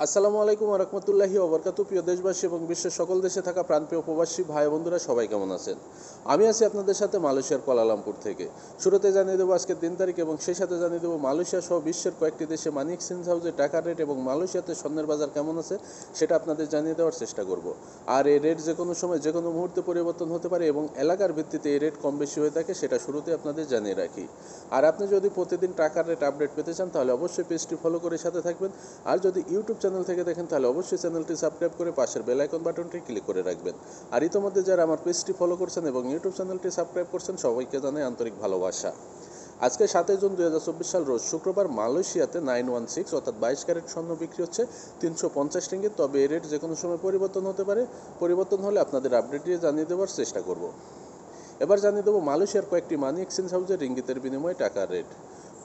আসসালামু আলাইকুম ওয়া রাহমাতুল্লাহি ওয়া বারাকাতুহু। প্রিয় দেশবাসী এবং বিশ্বের সকল দেশে থাকা প্রাণপ্রিয় প্রবাসী ভাই বন্ধুরা সবাই কেমন আছেন? আমি আছি আপনাদের সাথে মালয়েশিয়ার কুয়ালালামপুর থেকে। শুরুতে জানিয়ে দেবো আজকের দিন তারিখ এবং সেই সাথে জানিয়ে দেবো মালয়েশিয়া সহ বিশ্বের কয়েকটি দেশে মানি এক্সচেঞ্জ হাউসে টাকার রেট এবং মালয়েশিয়াতে স্বর্ণের বাজার কেমন আছে সেটা আপনাদের জানিয়ে দেওয়ার চেষ্টা করব। আর এই রেট যে কোনো সময় যে কোনো মুহূর্তে পরিবর্তন হতে পারে এবং এলাকার ভিত্তিতে এই রেট কম বেশি হয়ে থাকে সেটা শুরুতে আপনাদের জানিয়ে রাখি। আর আপনি যদি প্রতিদিন টাকার রেট আপডেট পেতে চান তাহলে অবশ্যই পেজটি ফলো করে সাথে থাকবেন। আর যদি ইউটিউব চ্যানেল থেকে দেখেন তাহলে অবশ্যই চ্যানেলটি সাবস্ক্রাইব করে পাশের বেল আইকন বাটনটি ক্লিক করে রাখবেন। আর ইতোমধ্যে যারা আমার পেজটি ফলো করছেন এবং ইউটিউব চ্যানেলটি সাবস্ক্রাইব করছেন সবাইকে জানাই আন্তরিক ভালোবাসা। আজকে 7 জুন 2024 সাল রোজ শুক্রবার মালয়েশিয়াতে 916 অর্থাৎ 22 ক্যারেট স্বর্ণ বিক্রি হচ্ছে 350 রিঙ্গিত। তবে এই রেট যে কোনো সময় পরিবর্তন হতে পারে, পরিবর্তন হলে আপনাদের আপডেট দিয়ে জানিয়ে দেওয়ার চেষ্টা করব। এবার জানিয়ে দেবো মালয়েশিয়ার কয়েকটি মানি এক্সচেঞ্জ হাউসের রিঙ্গিতের বিনিময়ে টাকার রেট।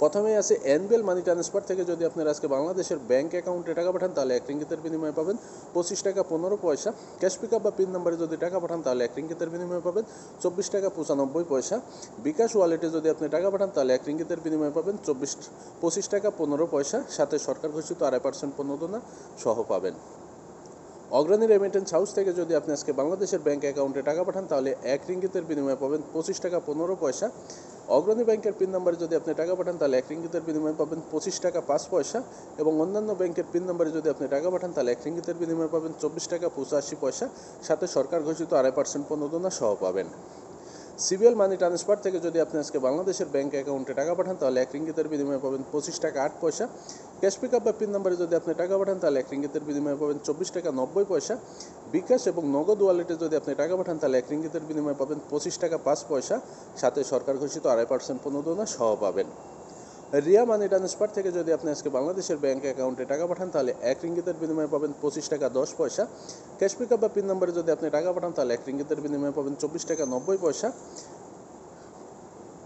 প্রথমেই আছে এনবিএল মানি ট্রান্সফার থেকে যদি আপনারা আজকে বাংলাদেশের ব্যাংক অ্যাকাউন্টে টাকা পাঠান তাহলে 1 রিঙ্গিতের বিনিময়ে পাবেন 25 টাকা 15 পয়সা। ক্যাশ পিকআপ বা পিন নাম্বারে যদি টাকা পাঠান তাহলে 1 রিঙ্গিতের বিনিময়ে পাবেন 24 টাকা 95 পয়সা। বিকাশ ওয়ালেটে যদি আপনি টাকা পাঠান তাহলে 1 রিঙ্গিতের বিনিময়ে পাবেন 25 টাকা 15 পয়সা, সাথে সরকার ঘোষিত 2.5% প্রণোদনা সহ পাবেন। অগ্রণী রেমিটেন্স হাউস থেকে যদি আপনি আজকে বাংলাদেশের ব্যাংক অ্যাকাউন্টে টাকা পাঠান তাহলে 1 রিঙ্গিতের বিনিময়ে পাবেন 25 টাকা 15 পয়সা। অগ্রণী ব্যাংকের পিন নাম্বারে যদি আপনি টাকা পাঠান তাহলে 1 রিঙ্গিতের বিনিময়ে পাবেন 25 টাকা 5 পয়সা। এবং অন্যান্য ব্যাংকের পিন নাম্বারে যদি আপনি টাকা পাঠান তাহলে 1 রিঙ্গিতের বিনিময়ে পাবেন 24 টাকা 85 পয়সা, সাথে সরকার ঘোষিত 2.5% প্রণোদনা সহ পাবেন। সিবিএল মানি ট্রান্সফার থেকে যদি আপনি আজকে বাংলাদেশের ব্যাংক অ্যাকাউন্টে টাকা পাঠান তাহলে 1 রিঙ্গিতের বিনিময়ে পাবেন 25 টাকা 8 পয়সা। ক্যাশ পিকআপ বা পিন নাম্বারে যদি আপনি টাকা পাঠান তাহলে 1 রিঙ্গিতের বিনিময়ে পাবেন 24 টাকা 90 পয়সা। বিকাশ এবং নগদ ওয়ালেটে যদি আপনি টাকা পাঠান তাহলে 1 রিঙ্গিতের বিনিময়ে পাবেন 25 টাকা 5 পয়সা, সাথে সরকার ঘোষিত 2.5% প্রণোদনা সহ পাবেন। রিয়া মানি ট্রান্সফার থেকে যদি আপনি আজকে বাংলাদেশের ব্যাংক অ্যাকাউন্টে টাকা পাঠান তাহলে 1 রিঙ্গিতের বিনিময়ে পাবেন 25 টাকা 10 পয়সা। ক্যাশ পিকআপ বা পিন নাম্বারে যদি আপনি টাকা পাঠান তাহলে 1 রিঙ্গিতের বিনিময়ে পাবেন 24 টাকা 90 পয়সা।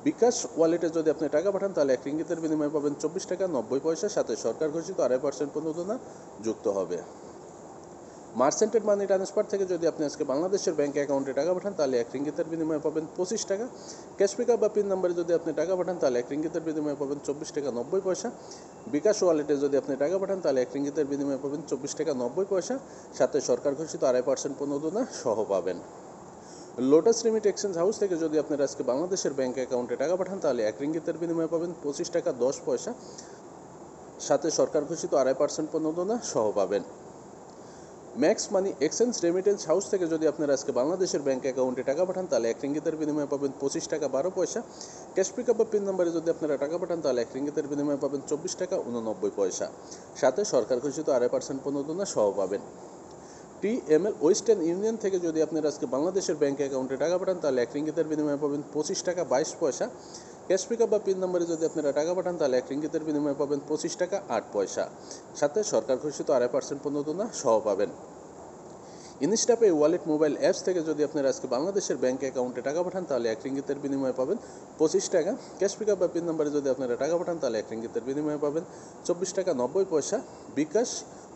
বিকাশ ওয়ালেটে যদি আপনি টাকা পাঠান তাহলে 1 রিঙ্গিতের বিনিময়ে পাবেন 24 টাকা 90 পয়সা, সাথে সরকার ঘোষিত 2.5% প্রণোদনা যুক্ত হবে। মার্চেন্টেড মানি ট্রান্সফার থেকে যদি আপনি আজকে বাংলাদেশের ব্যাংক অ্যাকাউন্টে টাকা পাঠান তাহলে 1 রিঙ্গিতের বিনিময়ে পাবেন 25 টাকা। ক্যাশ পিকআপ বা পিন নাম্বারে যদি আপনি টাকা পাঠান তাহলে 1 রিঙ্গিতের বিনিময়ে পাবেন 24 টাকা 90 পয়সা। বিকাশ ওয়ালেটে যদি আপনি টাকা পাঠান তাহলে 1 রিঙ্গিতের বিনিময়ে পাবেন 24 টাকা 90 পয়সা, সাথে সরকার ঘোষিত 2.5% প্রণোদনা সহ পাবেন। লোটাস রিমিট এক্সচেঞ্জ হাউস থেকে যদি আপনারা আজকে বাংলাদেশের ব্যাংক অ্যাকাউন্টে টাকা পাঠান তাহলে 1 রিঙ্গিতের বিনিময়ে পাবেন 25 টাকা 10 পয়সা, সাথে সরকার ঘোষিত 2.5% প্রণোদনা সহ পাবেন। Max money exchange remittance house থেকে যদি আপনারা আজকে বাংলাদেশের ব্যাংক অ্যাকাউন্টে টাকা পাঠান তাহলে 1 রিঙ্গিতের বিনিময়ে পাবেন 25 টাকা 12 পয়সা। ক্যাশ পিকআপ বা পিন নাম্বারে যদি আপনারা টাকা পাঠান তাহলে 1 রিঙ্গিতের বিনিময়ে পাবেন 24 টাকা 89 পয়সা, সাথে সরকার ঘোষিত 2.5% প্রণোদনা সহ পাবেন। টিএমএল ওয়েস্টার্ন ইউনিয়ন থেকে যদি আপনারা আজকে বাংলাদেশের ব্যাংক অ্যাকাউন্টে টাকা পাঠান তাহলে 1 রিঙ্গিতের বিনিময়ে পাবেন 25 টাকা 22 পয়সা। ক্যাশ পিকআপ বা পিন নাম্বারে যদি আপনারা টাকা পাঠান তাহলে 1 রিঙ্গিতের বিনিময়ে পাবেন 25 টাকা 8 পয়সা, সাথে সরকার ঘোষিত 2.5% প্রণোদনা সহ পাবেন। ইনস্টাপে ওয়ালেট মোবাইল অ্যাপস থেকে যদি আপনারা আজকে বাংলাদেশের ব্যাংক অ্যাকাউন্টে টাকা পাঠান তাহলে 1 রিঙ্গিতের বিনিময়ে পাবেন 25 টাকা। ক্যাশ পিকআপ বা পিন নাম্বারে যদি আপনারা টাকা পাঠান তাহলে 1 রিঙ্গিতের বিনিময়ে পাবেন 24 টাকা 90 পয়সা। বিকাশ,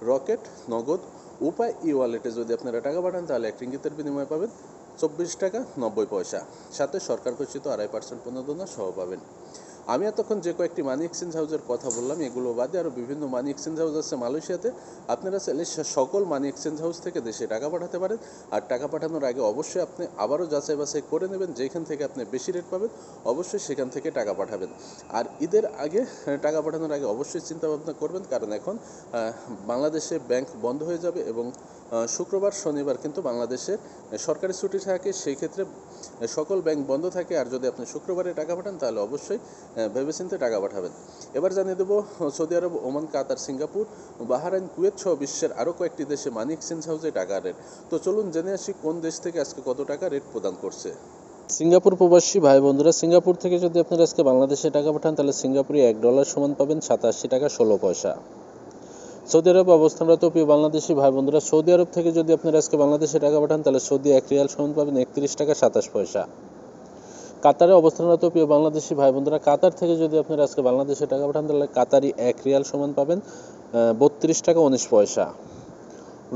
রকেট, নগদ, উপায় ই ওয়ালেটে যদি আপনারা টাকা পাঠান তাহলে 1 রিঙ্গিতের বিনিময়ে পাবেন 24 টাকা 90 পয়সা, সাথে সরকার ঘোষিত 2.5% প্রণোদনা সহ পাবেন। আমি এতক্ষণ যে কয়েকটি মানি এক্সচেঞ্জ হাউসের কথা বললাম এগুলো বাদে আরও বিভিন্ন মানি এক্সচেঞ্জ হাউস আছে মালয়েশিয়াতে। আপনারা চাইলে সকল মানি এক্সচেঞ্জ হাউস থেকে দেশে টাকা পাঠাতে পারেন। আর টাকা পাঠানোর আগে অবশ্যই আপনি আবারও যাচাই বাছাই করে নেবেন, যেখান থেকে আপনি বেশি রেট পাবেন অবশ্যই সেখান থেকে টাকা পাঠাবেন। আর ঈদের আগে টাকা পাঠানোর আগে অবশ্যই চিন্তা ভাবনা করবেন, কারণ এখন বাংলাদেশে ব্যাংক বন্ধ হয়ে যাবে এবং শুক্রবার শনিবার কিন্তু বাংলাদেশে সরকারি ছুটি থাকে, সেই ক্ষেত্রে সকল ব্যাংক বন্ধ থাকে। আর যদি আপনি শুক্রবারে টাকা পাঠান তাহলে অবশ্যই ভেবেচিন্তে টাকা পাঠাবেন। এবার জানিয়ে দেবো সৌদি আরব, ওমান, কাতার, সিঙ্গাপুর, বাহরাইন, কুয়েত সহ বিশ্বের আরও কয়েকটি দেশে মানি এক্সচেঞ্জ হাউসে টাকা রেট। তো চলুন জেনে আসি কোন দেশ থেকে আজকে কত টাকা রেট প্রদান করছে। সিঙ্গাপুর প্রবাসী ভাই বন্ধুরা, সিঙ্গাপুর থেকে যদি আপনারা আজকে বাংলাদেশে টাকা পাঠান তাহলে সিঙ্গাপুরে $1 সমান পাবেন 87 টাকা 16 পয়সা। সৌদি আরব অবস্থানরত প্রিয় বাংলাদেশি ভাই বন্ধুরা, সৌদি আরব থেকে যদি আপনারা আজকে বাংলাদেশে টাকা পাঠান তাহলে সৌদি 1 রিয়াল সমান পাবেন 31 টাকা 27 পয়সা। কাতারে অবস্থানরত প্রিয় বাংলাদেশি ভাই বন্ধুরা, কাতার থেকে যদি আপনারা আজকে বাংলাদেশে টাকা পাঠান তাহলে কাতারি 1 রিয়াল সমান পাবেন 32 টাকা 19 পয়সা।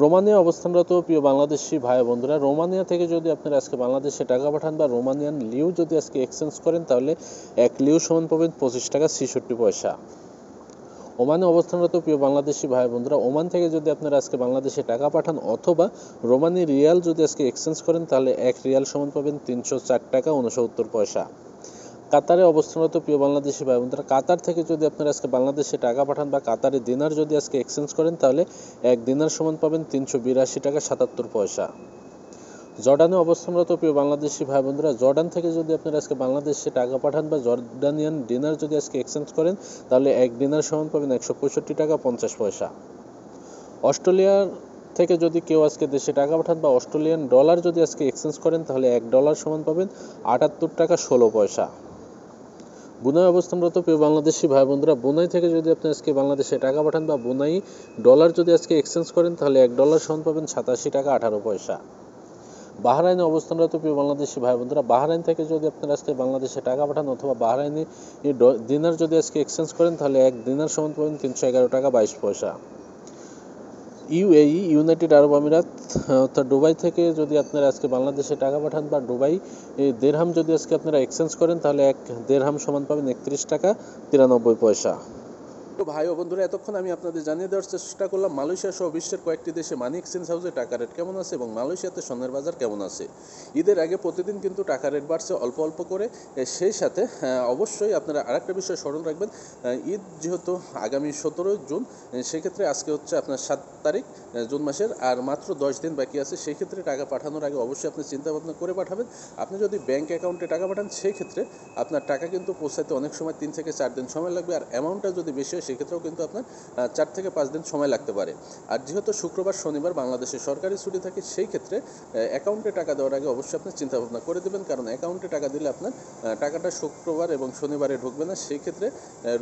রোমানিয়া অবস্থানরত প্রিয় বাংলাদেশি ভাই বন্ধুরা, রোমানিয়া থেকে যদি আপনারা আজকে বাংলাদেশে টাকা পাঠান বা রোমানিয়ান লিউ যদি আজকে এক্সচেঞ্জ করেন তাহলে 1 লিউ সমান পাবেন 25 টাকা 66 পয়সা। ওমানে অবস্থানরত প্রিয় বাংলাদেশি ভাই বন্ধুরা, ওমান থেকে যদি আপনারা আজকে বাংলাদেশে টাকা পাঠান অথবা রোমানি রিয়াল যদি আজকে এক্সচেঞ্জ করেন তাহলে 1 রিয়াল সমান পাবেন 304 টাকা 69 পয়সা। কাতারে অবস্থানরত প্রিয় বাংলাদেশি ভাই বন্ধুরা, কাতার থেকে যদি আপনারা আজকে বাংলাদেশে টাকা পাঠান বা কাতারে দিনার যদি আজকে এক্সচেঞ্জ করেন তাহলে 1 দিনার সমান পাবেন 382 টাকা 77 পয়সা। জর্ডানে অবস্থানরত প্রিয় বাংলাদেশি ভাই বন্ধুরা, জর্ডান থেকে যদি আপনারা আজকে বাংলাদেশে টাকা পাঠান বা জর্ডানিয়ান দিনার যদি আজকে এক্সচেঞ্জ করেন তাহলে 1 দিনার সমান পাবেন 165 টাকা 50 পয়সা। অস্ট্রেলিয়ার থেকে যদি কেউ আজকে দেশে টাকা পাঠান বা অস্ট্রেলিয়ান ডলার যদি আজকে এক্সচেঞ্জ করেন তাহলে 1 ডলার সমান পাবেন 78 টাকা 16 পয়সা। বুনাই অবস্থানরত প্রিয় বাংলাদেশি ভাই বন্ধুরা, বুনাই থেকে যদি আপনি আজকে বাংলাদেশে টাকা পাঠান বা বুনাই ডলার যদি আজকে এক্সচেঞ্জ করেন তাহলে 1 ডলার সমান পাবেন 87 টাকা 18 পয়সা। বাহরাইনে অবস্থানরত প্রিয় বাংলাদেশি ভাই বন্ধুরা, বাহরাইন থেকে যদি আপনারা আজকে বাংলাদেশে টাকা পাঠান অথবা বাহরাইনি দিনার যদি আজকে এক্সচেঞ্জ করেন তাহলে 1 দিনার সমান পাবেন 311 টাকা 22 পয়সা। ইউএই ইউনাইটেড আরব আমিরাত অর্থাৎ দুবাই থেকে যদি আপনারা আজকে বাংলাদেশে টাকা পাঠান বা দুবাই দেরহাম যদি আজকে আপনারা এক্সচেঞ্জ করেন তাহলে 1 দেরহাম সমান পাবেন 31 টাকা 93 পয়সা। তো ভাই ও বন্ধুরা, এতক্ষণ আমি আপনাদের জানিয়ে দেওয়ার চেষ্টা করলাম মালয়েশিয়া সহ বিশ্বের কয়েকটি দেশে মানি এক্সচেঞ্জ হাউসে টাকা রেট কেমন আছে এবং মালয়েশিয়াতে স্বর্ণের বাজার কেমন আছে। ঈদের আগে প্রতিদিন কিন্তু টাকা রেট বাড়ছে অল্প অল্প করে। সেই সাথে অবশ্যই আপনারা আরেকটা বিষয় স্মরণ রাখবেন, ঈদ যেহেতু আগামী 17 জুন, সেক্ষেত্রে আজকে হচ্ছে আপনার 7 তারিখ জুন মাসের, আর মাত্র 10 দিন বাকি আছে। সেই ক্ষেত্রে টাকা পাঠানোর আগে অবশ্যই আপনি চিন্তা ভাবনা করে পাঠাবেন। আপনি যদি ব্যাংক অ্যাকাউন্টে টাকা পাঠান সেই ক্ষেত্রে আপনার টাকা কিন্তু পৌঁছাতে অনেক সময় 3 থেকে 4 দিন সময় লাগবে, আর অ্যামাউন্টটা যদি বেশি হয় সেক্ষেত্রেও কিন্তু আপনার 4 থেকে 5 দিন সময় লাগতে পারে। আর যেহেতু শুক্রবার শনিবার বাংলাদেশে সরকারি ছুটি থাকে সেই ক্ষেত্রে অ্যাকাউন্টে টাকা দেওয়ার আগে অবশ্যই আপনি চিন্তা ভাবনা করে দেবেন, কারণ অ্যাকাউন্টে টাকা দিলে আপনার টাকাটা শুক্রবার এবং শনিবারে ঢুকবে না, সেই ক্ষেত্রে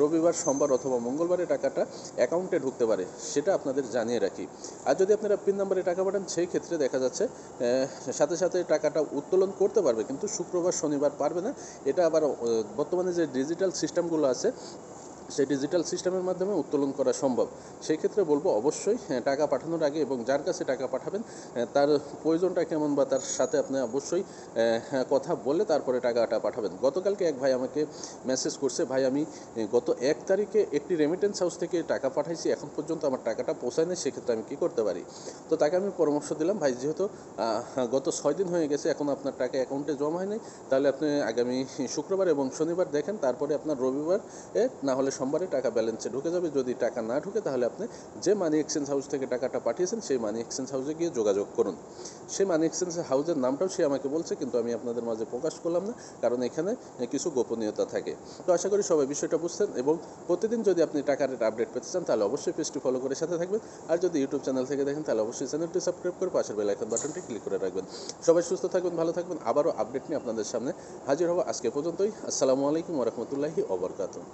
রবিবার সোমবার অথবা মঙ্গলবারে টাকাটা অ্যাকাউন্টে ঢুকতে পারে, সেটা আপনাদের জানিয়ে রাখি। আর যদি আপনারা পিন নাম্বারে টাকা পাঠান সেই ক্ষেত্রে দেখা যাচ্ছে সাথে সাথে টাকাটা উত্তোলন করতে পারবে, কিন্তু শুক্রবার শনিবার পারবে না। এটা আবার বর্তমানে যে ডিজিটাল সিস্টেমগুলো আছে সেই ডিজিটাল সিস্টেমের মাধ্যমে উত্তোলন করা সম্ভব। সেই ক্ষেত্রে বলবো অবশ্যই টাকা পাঠানোর আগে এবং যার কাছে টাকা পাঠাবেন তার প্রয়োজনটা কেমন বা তার সাথে আপনি অবশ্যই কথা বলে তারপরে টাকাটা পাঠাবেন। গতকালকে এক ভাই আমাকে মেসেজ করছে, ভাই আমি গত 1 তারিখে একটি রেমিটেন্স হাউস থেকে টাকা পাঠাইছি, এখন পর্যন্ত আমার টাকাটা পৌঁছায় না, সেক্ষেত্রে আমি কী করতে পারি। তো তাকে আমি পরামর্শ দিলাম, ভাই যেহেতু গত 6 দিন হয়ে গেছে এখন আপনার টাকা অ্যাকাউন্টে জমা হয়নি, তাহলে আপনি আগামী শুক্রবার এবং শনিবার দেখেন, তারপরে আপনার রবিবার না হলে সোমবারে টাকা ব্যালেন্সে ঢুকে যাবে। যদি টাকা না ঢুকে তাহলে আপনি যে মানি এক্সচেঞ্জ হাউস থেকে টাকাটা পাঠিয়েছেন সেই মানি এক্সচেঞ্জ হাউসে গিয়ে যোগাযোগ করুন। সেই মানি এক্সচেঞ্জ হাউসের নামটাও সে আমাকে বলছে, কিন্তু আমি আপনাদের মাঝে প্রকাশ করলাম না, কারণ এখানে কিছু গোপনীয়তা থাকে। তো আশা করি সবাই বিষয়টা বুঝছেন, এবং প্রতিদিন যদি আপনি টাকার রেট আপডেট পেতে চান তাহলে অবশ্যই পেজটি ফলো করে সাথে থাকবেন। আর যদি ইউটিউব চ্যানেল থেকে দেখেন তাহলে অবশ্যই চ্যানেলটি সাবস্ক্রাইব করে পাশের বেল আইকন বাটনটি ক্লিক করে রাখবেন। সবাই সুস্থ থাকবেন, ভালো থাকবেন। আবারও আপডেট নিয়ে আপনাদের সামনে হাজির হব। আজকে পর্যন্তই। আসসালামু আলাইকুম ওয়া রাহমাতুল্লাহি ওয়া বারাকাতুহু।